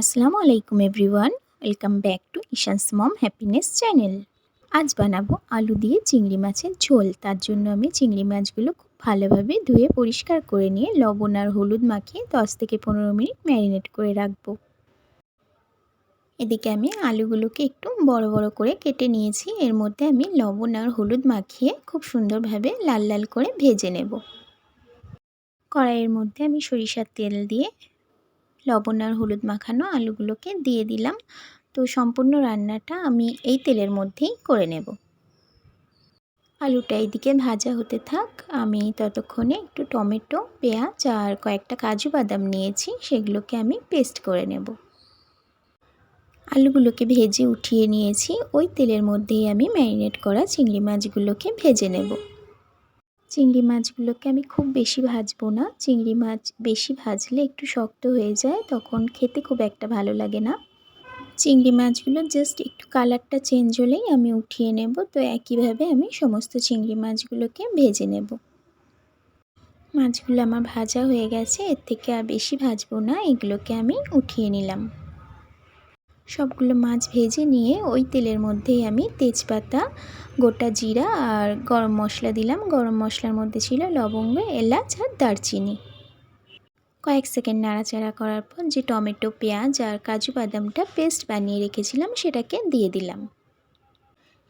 আসসালামু আলাইকুম everyone, welcome back to Ishan's mom happiness channel. আজ বানাবো আলু দিয়ে চিংড়ি মাছের ঝোল। তার জন্য আমি চিংড়ি মাছগুলো খুব ভালোভাবে ধুয়ে পরিষ্কার করে নিয়ে লবণ আর হলুদ মাখিয়ে 10 থেকে 15 মিনিট ম্যারিনেট করে রাখবো। এদিকে আমি আলুগুলোকে একটু বড় বড় করে কেটে নিয়েছি। এর মধ্যে আমি লবণ আর হলুদ মাখিয়ে খুব সুন্দরভাবে লাল লাল করে ভেজে নেব। কড়াইয়ের মধ্যে আমি সরিষার তেল দিয়ে লবণ আর হলুদ মাখানো আলুগুলোকে দিয়ে দিলাম। তো সম্পূর্ণ রান্নাটা আমি এই তেলের মধ্যেই করে নেব। আলুটা এইদিকে ভাজা হতে থাক, আমি ততক্ষণে একটু টমেটো, পেঁয়াজ আর কয়েকটা কাজু বাদাম নিয়েছি, সেগুলোকে আমি পেস্ট করে নেব। আলুগুলোকে ভেজে উঠিয়ে নিয়েছি। ওই তেলের মধ্যেই আমি ম্যারিনেট করা চিংড়ি মাছগুলোকে ভেজে নেব। চিংড়ি মাছগুলোকে আমি খুব বেশি ভাজবো না। চিংড়ি মাছ বেশি ভাজলে একটু শক্ত হয়ে যায়, তখন খেতে খুব একটা ভালো লাগে না। চিংড়ি মাছগুলো জাস্ট একটু কালারটা চেঞ্জ হলেই আমি উঠিয়ে নেব। তো একইভাবে আমি সমস্ত চিংড়ি মাছগুলোকে ভেজে নেব। মাছগুলো আমার ভাজা হয়ে গেছে, এর থেকে আর বেশি ভাজবো না। এগুলোকে আমি উঠিয়ে নিলাম। সবগুলো মাছ ভেজে নিয়ে ওই তেলের মধ্যেই আমি তেজপাতা, গোটা জিরা আর গরম মশলা দিলাম। গরম মশলার মধ্যে ছিল লবঙ্গ, এলাচ আর দারচিনি। কয়েক সেকেন্ড নাড়াচাড়া করার পর যে টমেটো, পেঁয়াজ আর কাজু বাদামটা পেস্ট বানিয়ে রেখেছিলাম সেটাকে দিয়ে দিলাম।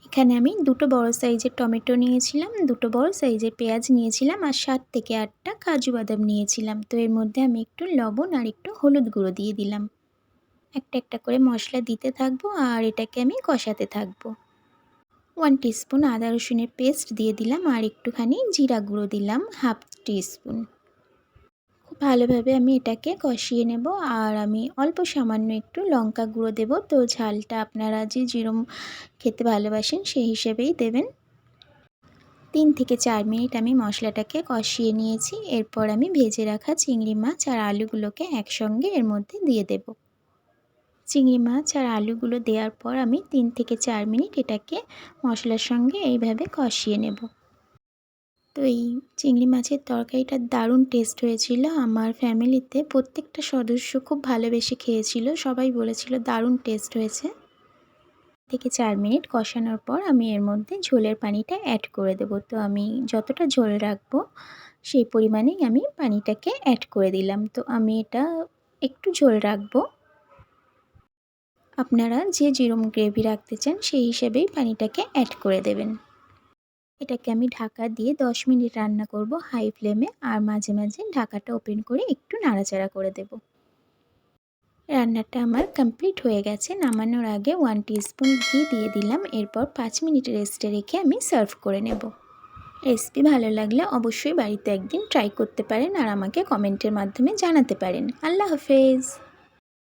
এখানে আমি দুটো বড় সাইজের টমেটো নিয়েছিলাম, দুটো বড় সাইজের পেঁয়াজ নিয়েছিলাম আর 7 থেকে 8টা কাজু বাদাম নিয়েছিলাম। তো এর মধ্যে আমি একটু লবণ আর একটু হলুদ গুঁড়ো দিয়ে দিলাম। একটা একটা করে মশলা দিতে থাকবো আর এটাকে আমি কষাতে থাকবো। 1 টিস্পুন আদা রসুনের পেস্ট দিয়ে দিলাম আর একটুখানি জিরা গুঁড়ো দিলাম 1/2 টিস্পুন। খুব ভালোভাবে আমি এটাকে কষিয়ে নেব আর আমি অল্প সামান্য একটু লঙ্কা গুঁড়ো দেব। তো ঝালটা আপনারা যে যেরকম খেতে ভালোবাসেন সেই হিসেবেই দেবেন। 3 থেকে 4 মিনিট আমি মশলাটাকে কষিয়ে নিয়েছি। এরপর আমি ভেজে রাখা চিংড়ি মাছ আর আলুগুলোকে একসঙ্গে এর মধ্যে দিয়ে দেব। চিংড়ি মাছ আর আলুগুলো দেওয়ার পর আমি 3 থেকে 4 মিনিট এটাকে মশলার সঙ্গে এইভাবে কষিয়ে নেব। তো এই চিংড়ি মাছের তরকারিটা দারুণ টেস্ট হয়েছিল। আমার ফ্যামিলিতে প্রত্যেকটা সদস্য খুব ভালোবেসে খেয়েছিল, সবাই বলেছিল দারুণ টেস্ট হয়েছে। থেকে 4 মিনিট কষানোর পর আমি এর মধ্যে ঝোলের পানিটা অ্যাড করে দেব। তো আমি যতটা ঝোল রাখবো সেই পরিমাণেই আমি পানিটাকে অ্যাড করে দিলাম। তো আমি এটা একটু ঝোল রাখবো। আপনারা যে যেরকম গ্রেভি রাখতে চান সেই হিসেবেই পানিটাকে অ্যাড করে দেবেন। এটাকে আমি ঢাকা দিয়ে 10 মিনিট রান্না করব হাই ফ্লেমে, আর মাঝে মাঝে ঢাকাটা ওপেন করে একটু নাড়াচাড়া করে দেব। রান্নাটা আমার কমপ্লিট হয়ে গেছে। নামানোর আগে 1 টিস্পুন ঘি দিয়ে দিলাম। এরপর 5 মিনিট রেস্টে রেখে আমি সার্ভ করে নেব। রেসিপি ভালো লাগলে অবশ্যই বাড়িতে একদিন ট্রাই করতে পারেন আর আমাকে কমেন্টের মাধ্যমে জানাতে পারেন। আল্লাহ হাফেজ।